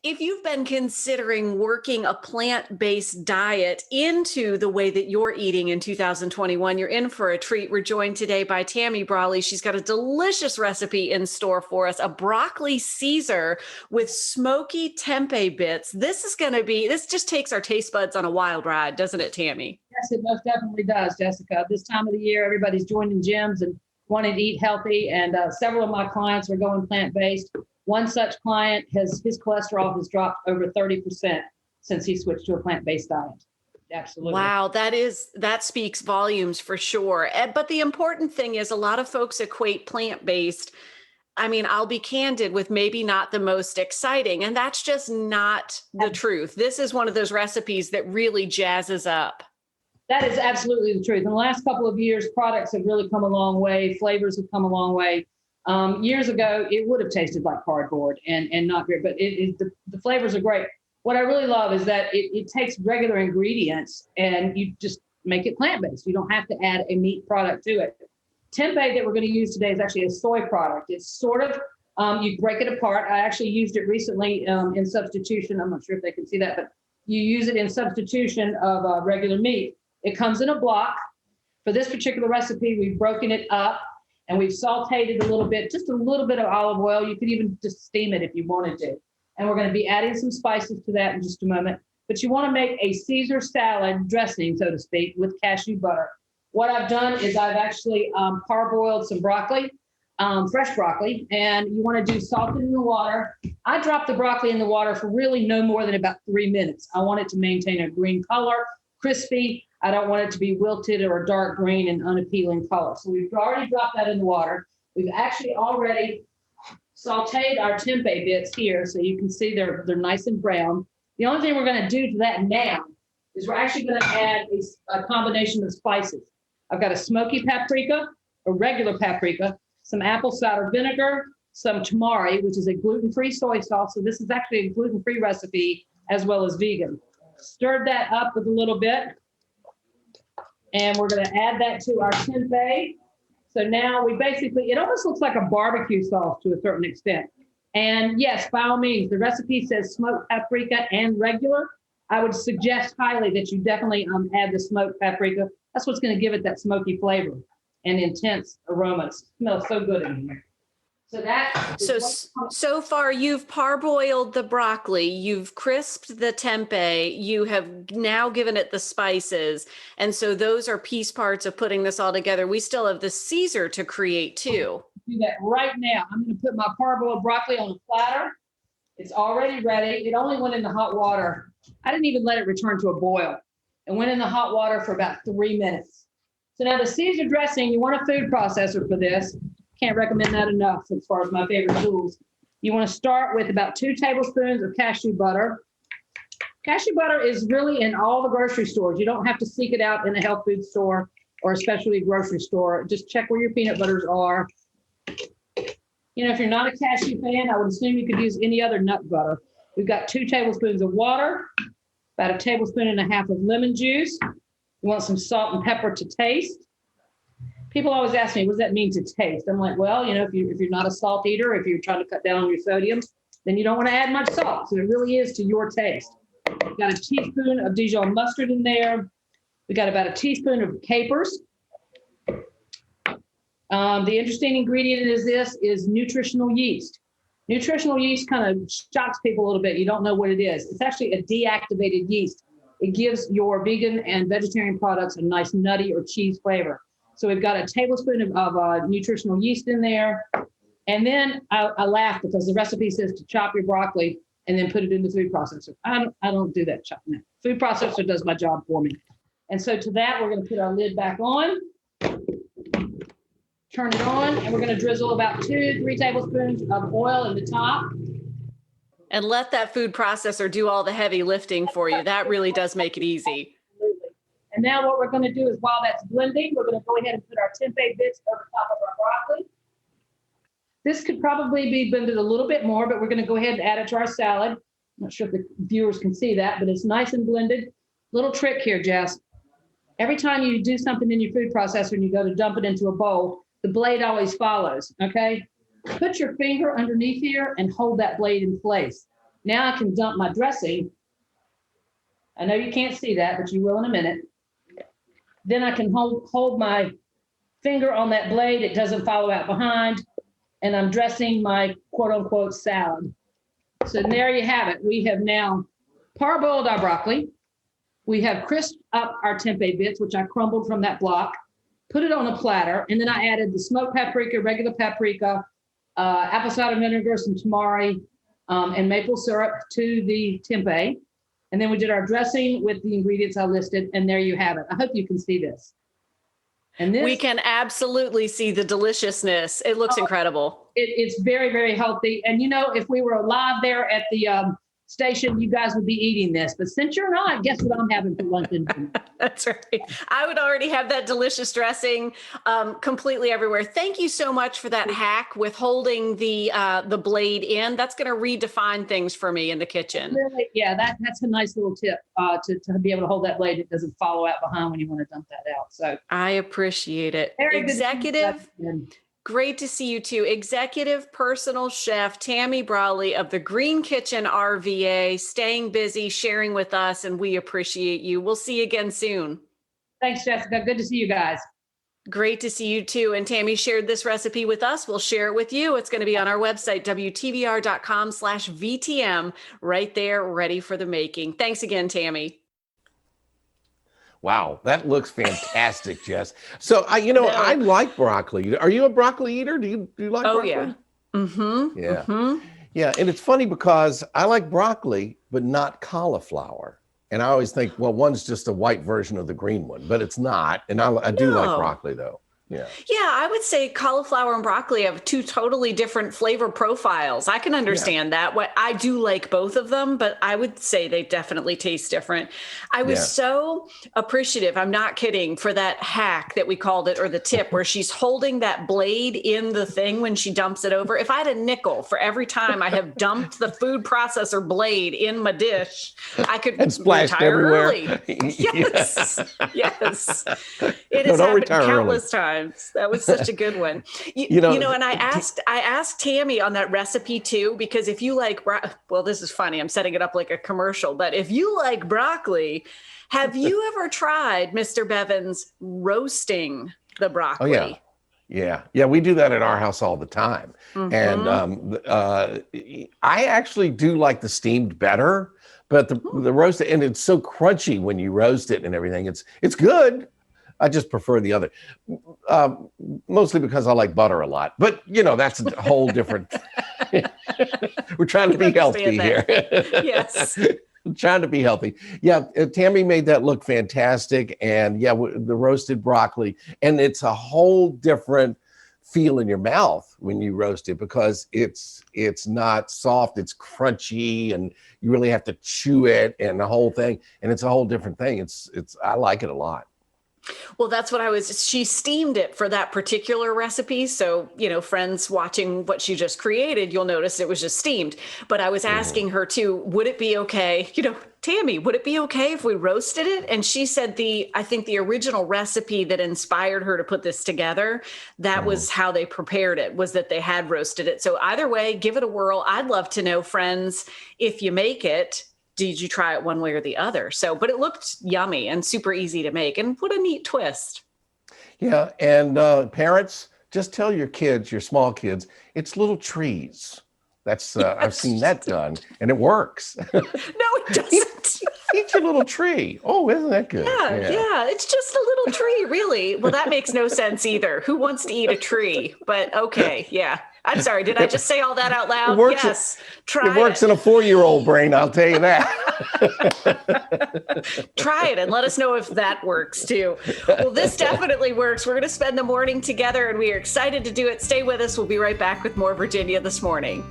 If you've been considering working a plant-based diet into the way that you're eating in 2021, you're in for a treat. We're joined today by Tammy Brawley. She's got a delicious recipe in store for us, a broccoli Caesar with smoky tempeh bits. This just takes our taste buds on a wild ride, doesn't it, Tammy? Yes, it most definitely does, Jessica. This time of the year, everybody's joining gyms and wanting to eat healthy, and several of my clients are going plant-based. One such client his cholesterol has dropped over 30% since he switched to a plant-based diet. Absolutely. Wow, that speaks volumes for sure. But the important thing is a lot of folks equate plant-based. I mean, I'll be candid with maybe not the most exciting, and that's just not the truth. This is one of those recipes that really jazzes up. That is absolutely the truth. In the last couple of years, products have really come a long way. Flavors have come a long way. Years ago, it would have tasted like cardboard and not great, but the flavors are great. What I really love is that it takes regular ingredients and you just make it plant-based. You don't have to add a meat product to it. Tempeh that we're going to use today is actually a soy product. It's sort of, you break it apart. I actually used it recently in substitution. I'm not sure if they can see that, but you use it in substitution of regular meat. It comes in a block. For this particular recipe, we've broken it up. And we've sauteed it a little bit, just a little bit of olive oil. You could even just steam it if you wanted to. And we're going to be adding some spices to that in just a moment. But you want to make a Caesar salad dressing, so to speak, with cashew butter. What I've done is I've actually parboiled some broccoli, fresh broccoli, and you want to do salt it in the water. I drop the broccoli in the water for really no more than about 3 minutes. I want it to maintain a green color, crispy. I don't want it to be wilted or a dark green and unappealing color. So we've already dropped that in the water. We've actually already sauteed our tempeh bits here, so you can see they're nice and brown. The only thing we're going to do to that now is we're actually going to add a combination of spices. I've got a smoky paprika, a regular paprika, some apple cider vinegar, some tamari, which is a gluten-free soy sauce. So this is actually a gluten-free recipe as well as vegan. Stirred that up with a little bit. And we're going to add that to our tempeh. So now it almost looks like a barbecue sauce to a certain extent. And yes, by all means, the recipe says smoked paprika and regular. I would suggest highly that you definitely add the smoked paprika. That's what's going to give it that smoky flavor and intense aroma. It smells so good in here. So far you've parboiled the broccoli, you've crisped the tempeh, you have now given it the spices. And so those are piece parts of putting this all together. We still have the Caesar to create too. Do that right now. I'm going to put my parboiled broccoli on a platter. It's already ready. It only went in the hot water. I didn't even let it return to a boil. It went in the hot water for about 3 minutes. So now the Caesar dressing, you want a food processor for this. Can't recommend that enough as far as my favorite tools. You want to start with about 2 tablespoons of cashew butter. Cashew butter is really in all the grocery stores. You don't have to seek it out in a health food store or especially a grocery store. Just check where your peanut butters are. You know, if you're not a cashew fan, I would assume you could use any other nut butter. We've got 2 tablespoons of water, about 1.5 tablespoons of lemon juice. You want some salt and pepper to taste. People always ask me, what does that mean to taste? I'm like, well, you know, if you're not a salt eater, if you're trying to cut down on your sodium, then you don't want to add much salt. So it really is to your taste. We've got 1 teaspoon of Dijon mustard in there. We got about 1 teaspoon of capers. The interesting ingredient is nutritional yeast. Nutritional yeast kind of shocks people a little bit. You don't know what it is. It's actually a deactivated yeast. It gives your vegan and vegetarian products a nice nutty or cheese flavor. So we've got 1 tablespoon of nutritional yeast in there. And then I laugh because the recipe says to chop your broccoli and then put it in the food processor. I don't do that chopping it. Food processor does my job for me. And so to that, we're going to put our lid back on, turn it on, and we're going to drizzle about 2-3 tablespoons of oil in the top. And let that food processor do all the heavy lifting for you. That really does make it easy. And now what we're going to do is while that's blending, we're going to go ahead and put our tempeh bits over top of our broccoli. This could probably be blended a little bit more, but we're going to go ahead and add it to our salad. I'm not sure if the viewers can see that, but it's nice and blended. Little trick here, Jess. Every time you do something in your food processor and you go to dump it into a bowl, the blade always follows, okay? Put your finger underneath here and hold that blade in place. Now I can dump my dressing. I know you can't see that, but you will in a minute. Then I can hold my finger on that blade. It doesn't follow out behind. And I'm dressing my quote unquote salad. So there you have it. We have now parboiled our broccoli. We have crisped up our tempeh bits, which I crumbled from that block, put it on a platter. And then I added the smoked paprika, regular paprika, apple cider vinegar, some tamari, and maple syrup to the tempeh. And then we did our dressing with the ingredients I listed, and there you have it. I hope you can see this. And this, we can absolutely see the deliciousness. It looks incredible. It's very, very healthy. And, you know, if we were live there at the station, you guys would be eating this. But since you're not, guess what I'm having for lunch and dinner? That's right. I would already have that delicious dressing completely everywhere. Thank you so much for that hack with holding the blade in. That's going to redefine things for me in the kitchen. Really, yeah, that's a nice little tip to be able to hold that blade. It doesn't follow out behind when you want to dump that out. So I appreciate it. Very Executive. good. Great to see you too. Executive Personal Chef Tammy Brawley of the Green Kitchen RVA, staying busy, sharing with us, and we appreciate you. We'll see you again soon. Thanks, Jessica. Good to see you guys. Great to see you too. And Tammy shared this recipe with us. We'll share it with you. It's going to be on our website, WTVR.com/VTM, right there, ready for the making. Thanks again, Tammy. Wow, that looks fantastic, Jess. So I like broccoli. Are you a broccoli eater? Do you like broccoli? Yeah. Mm-hmm. Yeah. Mm-hmm. Yeah, and it's funny because I like broccoli, but not cauliflower. And I always think, well, one's just a white version of the green one, but it's not. And I do like broccoli though. Yeah. Yeah, I would say cauliflower and broccoli have two totally different flavor profiles. I can understand that. What I do like both of them, but I would say they definitely taste different. I was so appreciative, I'm not kidding, for that hack that we called it, or the tip, where she's holding that blade in the thing when she dumps it over. If I had a nickel for every time I have dumped the food processor blade in my dish, I could splashed retire everywhere. early. Yes. Yes. It has happened countless times. That was such a good one. You know, and I asked Tammy on that recipe too, because if you like, well, this is funny, I'm setting it up like a commercial, but if you like broccoli, have you ever tried, Mr. Bevins, roasting the broccoli? Oh, yeah. Yeah, we do that at our house all the time. Mm-hmm. And I actually do like the steamed better, but the roasted, and it's so crunchy when you roast it and everything. It's good. I just prefer the other, mostly because I like butter a lot. But, you know, that's a whole different, we're trying to be healthy here. Yes. Trying to be healthy. Yeah, Tammy made that look fantastic. And yeah, the roasted broccoli. And it's a whole different feel in your mouth when you roast it, because it's not soft, it's crunchy, and you really have to chew it and the whole thing. And it's a whole different thing. I like it a lot. Well, that's what she steamed it for that particular recipe. So, you know, friends watching what she just created, you'll notice it was just steamed. But I was asking her too, would it be okay, you know, Tammy, would it be okay if we roasted it? And she said I think the original recipe that inspired her to put this together, that was how they prepared it, was that they had roasted it. So either way, give it a whirl. I'd love to know, friends, if you make it, did you try it one way or the other? So, but it looked yummy and super easy to make. And what a neat twist. Yeah. And parents, just tell your kids, your small kids, it's little trees. That's, I've seen that done, and it works. No, it doesn't. Eat your little tree. Oh, isn't that good? Yeah. It's just a little tree, really. Well, that makes no sense either. Who wants to eat a tree? But okay. Yeah. I'm sorry. Did I just say all that out loud? Yes. It works in a 4-year-old brain. I'll tell you that. Try it and let us know if that works too. Well, this definitely works. We're going to spend the morning together and we are excited to do it. Stay with us. We'll be right back with more Virginia This Morning.